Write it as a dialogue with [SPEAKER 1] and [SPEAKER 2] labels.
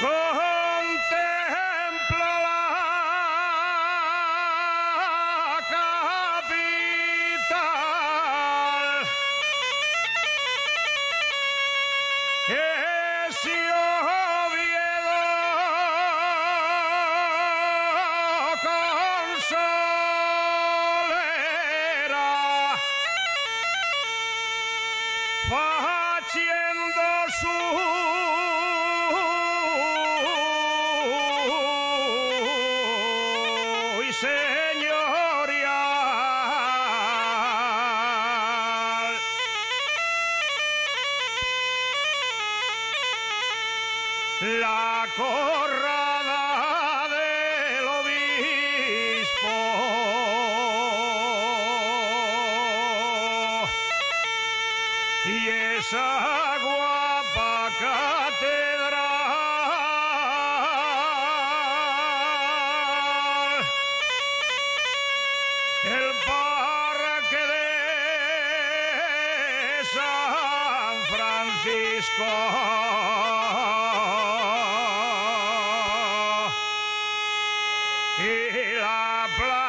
[SPEAKER 1] Contempla la capital, es Oviedo consolera, faciendo su señorial. La corrada del obispo y esa guapa catedral, el parque de San Francisco y la playa